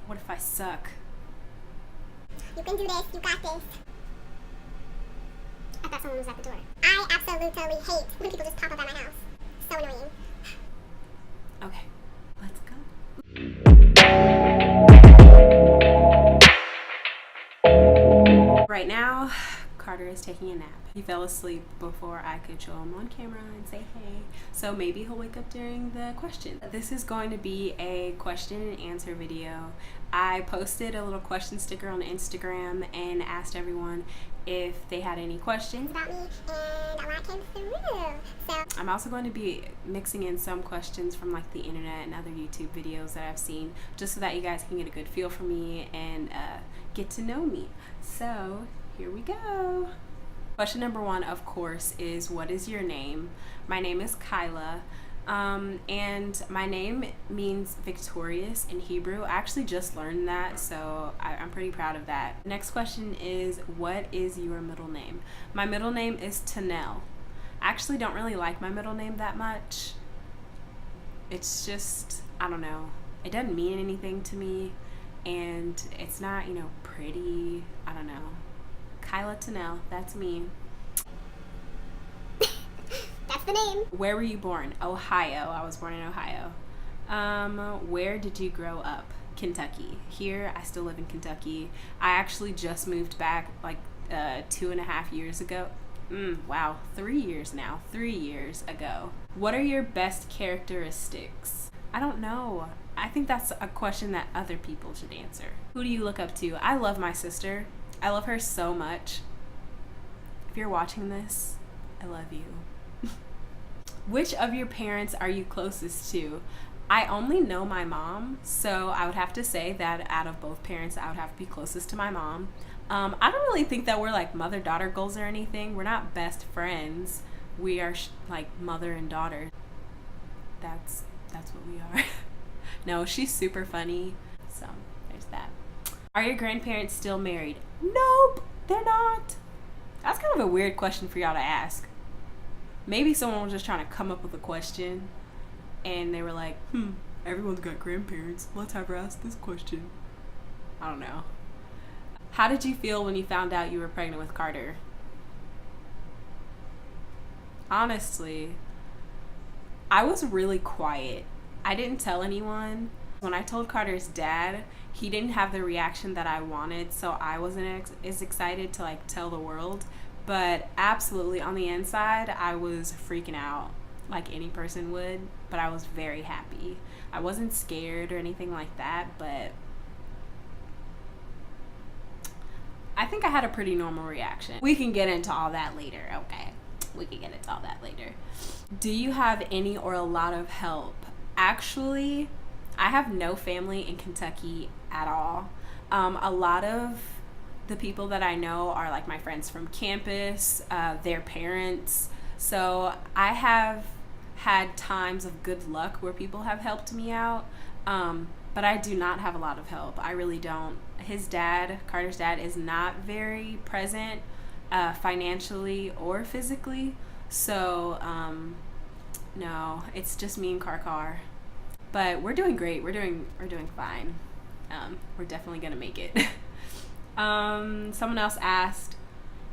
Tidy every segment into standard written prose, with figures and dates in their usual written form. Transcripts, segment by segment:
What if I suck? You can do this. You got this. I thought someone was at the door. I absolutely hate when people just pop up at my house. So annoying. Okay, let's go. Right now, Carter is taking a nap. He fell asleep before I could show him on camera and say hey. So maybe he'll wake up during the question. This is going to be a question and answer video. I posted a little question sticker on Instagram and asked everyone if they had any questions About me, and a lot came through. So I'm also going to be mixing in some questions from like the internet and other YouTube videos that I've seen, just so that you guys can get a good feel for me and get to know me. So here we go. Question number 1, of course, is what is your name? My name is Kyla, and my name means victorious in Hebrew. I actually just learned that, so I'm pretty proud of that. Next question is, what is your middle name? My middle name is Tanel. I actually don't really like my middle name that much. It's just, I don't know. It doesn't mean anything to me, and it's not, pretty. I don't know. Kyla Tanel, that's me. that's the name. Where were you born? Ohio. I was born in Ohio. Where did you grow up? Kentucky. Here, I still live in Kentucky. I actually just moved back like 2.5 years ago. Wow, 3 years now. 3 years ago. What are your best characteristics? I don't know. I think that's a question that other people should answer. Who do you look up to? I love my sister. I love her so much. If you're watching this, I love you. Which of your parents are you closest to? I only know my mom, so I would have to say that out of both parents, I would have to be closest to my mom. I don't really think that we're like mother-daughter goals or anything. We're not best friends. We are like mother and daughter. That's what we are. No, she's super funny. So there's that. Are your grandparents still married? Nope, they're not. That's kind of a weird question for y'all to ask. Maybe someone was just trying to come up with a question and they were like, everyone's got grandparents. Let's have her ask this question. I don't know. How did you feel when you found out you were pregnant with Carter? Honestly, I was really quiet. I didn't tell anyone. When I told Carter's dad, he didn't have the reaction that I wanted, so I wasn't as excited to like tell the world. But absolutely on the inside, I was freaking out like any person would, but I was very happy. I wasn't scared or anything like that, but I think I had a pretty normal reaction. We can get into all that later, okay? We can get into all that later. Do you have any or a lot of help? Actually, I have no family in Kentucky at all. A lot of the people that I know are like my friends from campus, their parents. So I have had times of good luck where people have helped me out, but I do not have a lot of help. I really don't. His dad, Carter's dad, is not very present financially or physically. So no, it's just me and Car. But we're doing great. We're doing fine. We're definitely gonna make it. Someone else asked,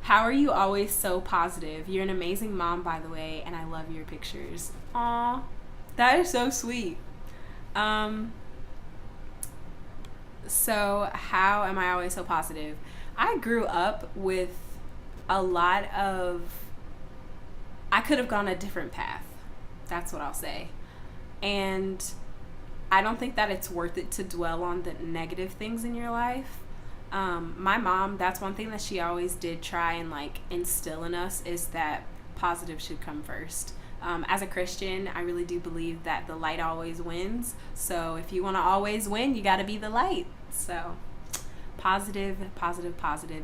how are you always so positive? You're an amazing mom, by the way, and I love your pictures. Aw, that is so sweet. So how am I always so positive? I grew up with a lot of, I could have gone a different path. That's what I'll say. And I don't think that it's worth it to dwell on the negative things in your life. My mom, that's one thing that she always did try and like instill in us, is that positive should come first. As a Christian, I really do believe that the light always wins. So if you want to always win, you got to be the light. So positive,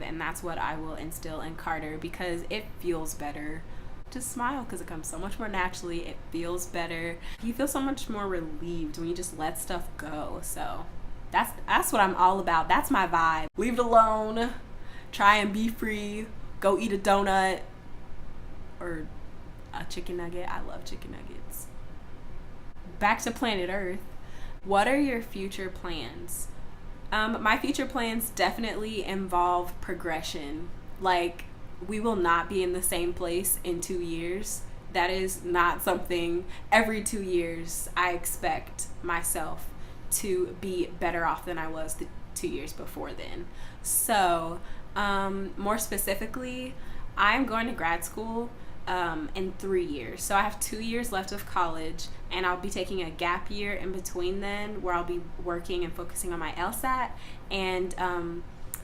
and that's what I will instill in Carter, because it feels better to smile, because it comes so much more naturally. It feels better. You feel so much more relieved when you just let stuff go. So that's what I'm all about. That's my vibe. Leave it alone. Try and be free. Go eat a donut or a chicken nugget. I love chicken nuggets. Back to planet Earth. What are your future plans? My future plans definitely involve progression. Like, we will not be in the same place in 2 years. That is not something every 2 years I expect myself to be better off than I was the 2 years before then. So, more specifically, I'm going to grad school in 3 years. So I have 2 years left of college, and I'll be taking a gap year in between then where I'll be working and focusing on my LSAT. And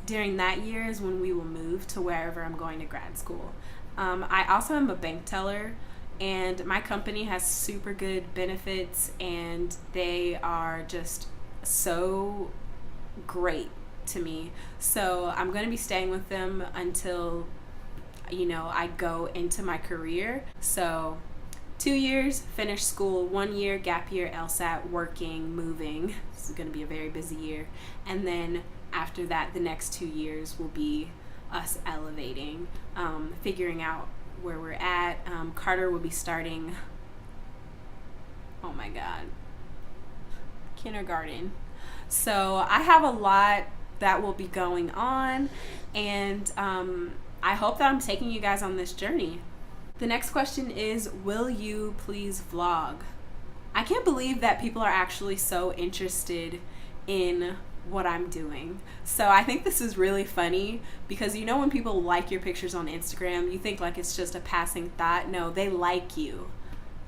during that year is when we will move to wherever I'm going to grad school. I also am a bank teller, and my company has super good benefits, and they are just so great to me. So I'm going to be staying with them until I go into my career. So 2 years, finish school, 1 year, gap year, LSAT, working, moving. This is going to be a very busy year. And then after that, the next 2 years will be us elevating, figuring out where we're at. Carter will be starting, oh my God, kindergarten. So I have a lot that will be going on, and I hope that I'm taking you guys on this journey. The next question is, will you please vlog? I can't believe that people are actually so interested in what I'm doing. So I think this is really funny because when people like your pictures on Instagram, you think like it's just a passing thought. No, they like you.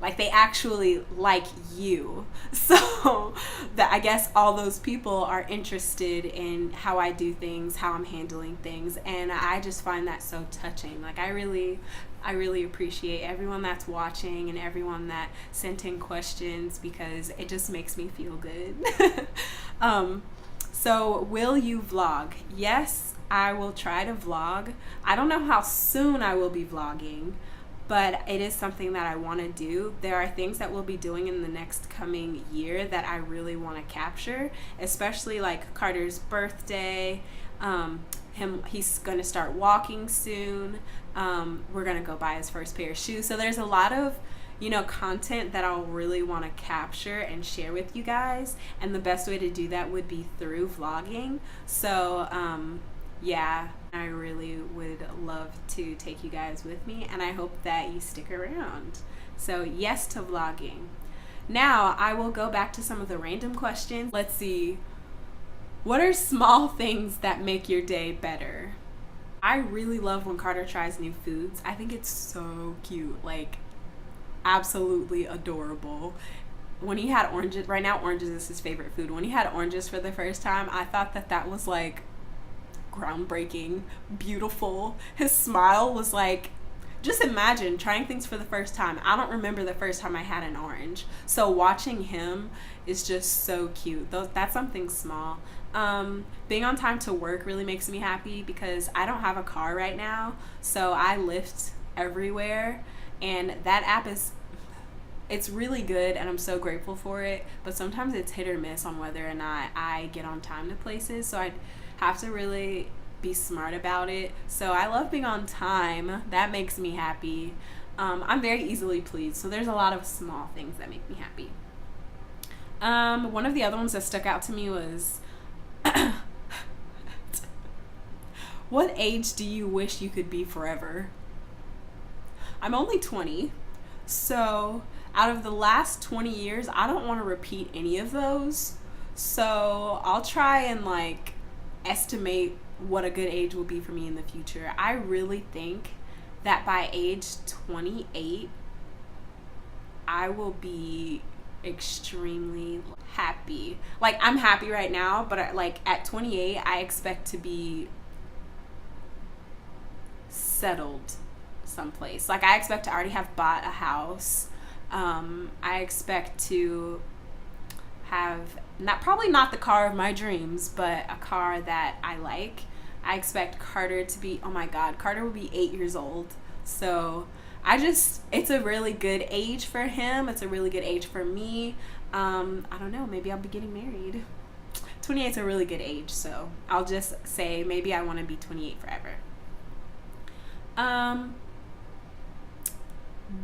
Like, they actually like you. So that, I guess all those people are interested in how I do things, how I'm handling things, and I just find that so touching. Like, I really appreciate everyone that's watching and everyone that sent in questions, because it just makes me feel good. So will you vlog? Yes, I will try to vlog. I don't know how soon I will be vlogging, but it is something that I want to do. There are things that we'll be doing in the next coming year that I really want to capture, especially like Carter's birthday. He's going to start walking soon. We're going to go buy his first pair of shoes. So there's a lot of content that I'll really want to capture and share with you guys, and the best way to do that would be through vlogging. So yeah, I really would love to take you guys with me, and I hope that you stick around. So yes to vlogging. Now I will go back to some of the random questions. Let's see. What are small things that make your day better? I really love when Carter tries new foods. I think it's so cute, like absolutely adorable. When he had oranges, right now oranges is his favorite food. When he had oranges for the first time, I thought that was like groundbreaking, beautiful. His smile was like, just imagine trying things for the first time. I don't remember the first time I had an orange. So watching him is just so cute. That's something small. Being on time to work really makes me happy because I don't have a car right now. So I Lyft everywhere, and that app it's really good, and I'm so grateful for it. But sometimes it's hit or miss on whether or not I get on time to places. So I have to really be smart about it. So I love being on time. That makes me happy. I'm very easily pleased. So there's a lot of small things that make me happy. One of the other ones that stuck out to me was, what age do you wish you could be forever? I'm only 20. So out of the last 20 years, I don't want to repeat any of those. So I'll try and estimate what a good age will be for me in the future. I really think that by age 28, I will be extremely happy. Like, I'm happy right now, but at 28, I expect to be settled someplace. Like, I expect to already have bought a house. I expect to have probably not the car of my dreams, but a car that I like. I expect Carter to be, oh my God, Carter will be 8 years old. So it's a really good age for him. It's a really good age for me. I don't know, maybe I'll be getting married. 28 is a really good age, so I'll just say maybe I want to be 28 forever.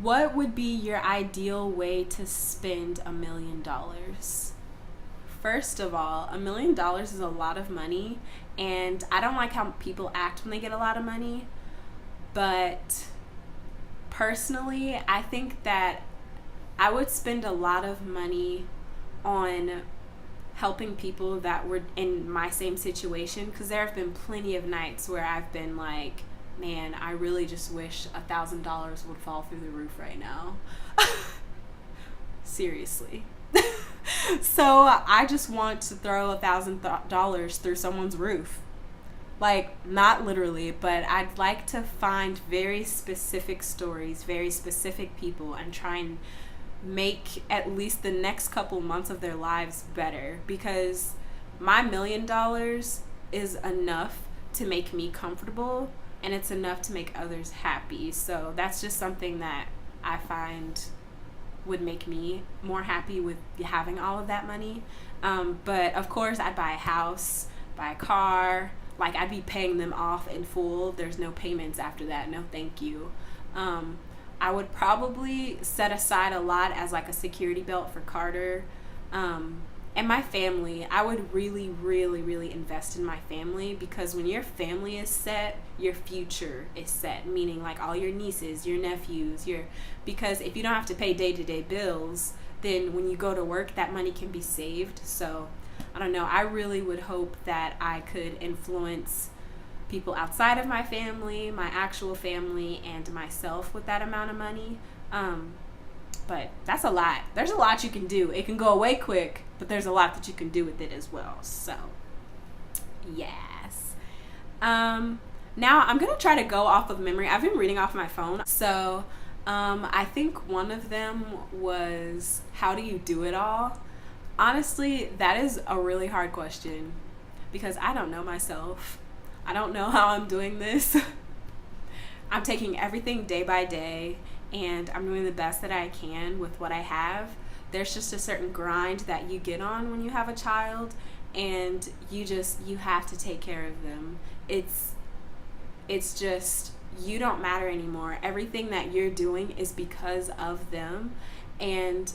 What would be your ideal way to spend $1 million? First of all, $1 million is a lot of money, and I don't like how people act when they get a lot of money. But personally, I think that I would spend a lot of money on helping people that were in my same situation, because there have been plenty of nights where I've been like, man, I really just wish $1,000 would fall through the roof right now. Seriously. So I just want to throw $1,000 through someone's roof. Like, not literally, but I'd like to find very specific stories, very specific people, and try and make at least the next couple months of their lives better, because my $1 million is enough to make me comfortable, and it's enough to make others happy. So that's just something that I find would make me more happy with having all of that money. But of course, I'd buy a house, buy a car. Like, I'd be paying them off in full. There's no payments after that. No, thank you. I would probably set aside a lot as like a security belt for Carter. And my family, I would really, really, really invest in my family, because when your family is set, your future is set, meaning like all your nieces, your nephews, because if you don't have to pay day-to-day bills, then when you go to work, that money can be saved. So I don't know, I really would hope that I could influence people outside of my family, my actual family, and myself with that amount of money. But that's a lot. There's a lot you can do. It can go away quick, but there's a lot that you can do with it as well. So, yes. Now I'm going to try to go off of memory. I've been reading off my phone. So, I think one of them was, how do you do it all? Honestly, that is a really hard question, because I don't know myself. I don't know how I'm doing this. I'm taking everything day by day, and I'm doing the best that I can with what I have. There's just a certain grind that you get on when you have a child, and you have to take care of them. It's just, you don't matter anymore. Everything that you're doing is because of them, and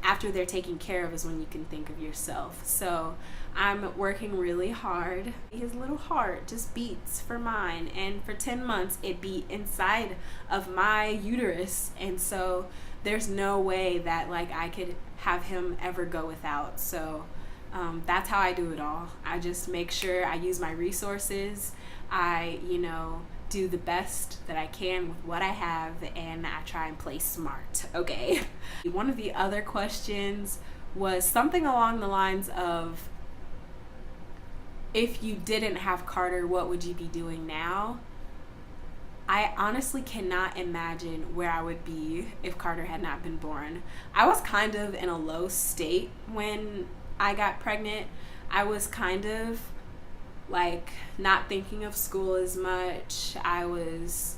after they're taken care of is when you can think of yourself. So I'm working really hard. His little heart just beats for mine, and for 10 months it beat inside of my uterus, and so there's no way that like I could have him ever go without. So that's how I do it all. I just make sure I use my resources. I do the best that I can with what I have, and I try and play smart. Okay. One of the other questions was something along the lines of, if you didn't have Carter, what would you be doing now? I honestly cannot imagine where I would be if Carter had not been born. I was kind of in a low state when I got pregnant. I was kind of like not thinking of school as much. I was,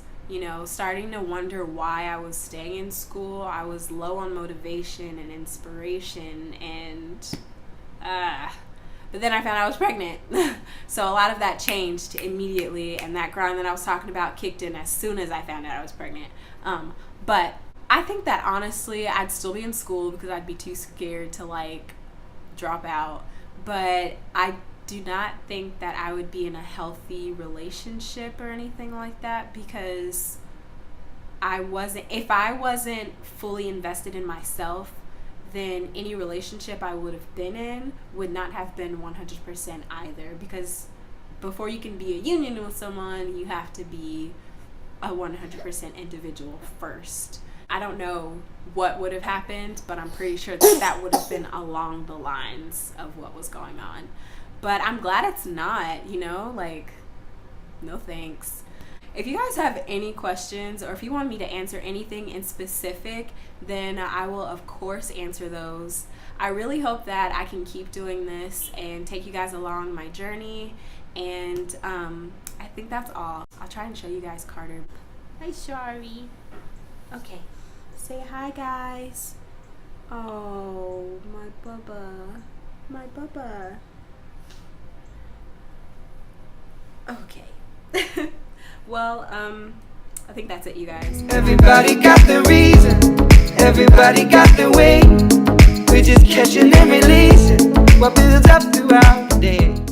starting to wonder why I was staying in school. I was low on motivation and inspiration, and but then I found out I was pregnant. So a lot of that changed immediately, and that grind that I was talking about kicked in as soon as I found out I was pregnant. But I think that honestly, I'd still be in school because I'd be too scared to like drop out. But I do not think that I would be in a healthy relationship or anything like that, because if I wasn't fully invested in myself, then any relationship I would have been in would not have been 100% either, because before you can be a union with someone, you have to be a 100% individual first. I don't know what would have happened, but I'm pretty sure that would have been along the lines of what was going on. But I'm glad it's not, no thanks. If you guys have any questions, or if you want me to answer anything in specific, then I will of course answer those. I really hope that I can keep doing this and take you guys along my journey, and I think that's all. I'll try and show you guys Carter. Hi, Shari. Okay, say hi, guys. Oh, my bubba. Okay. Well, I think that's it, you guys. Everybody got the reason, everybody got the way. We're just catching and releasing what builds up throughout the day.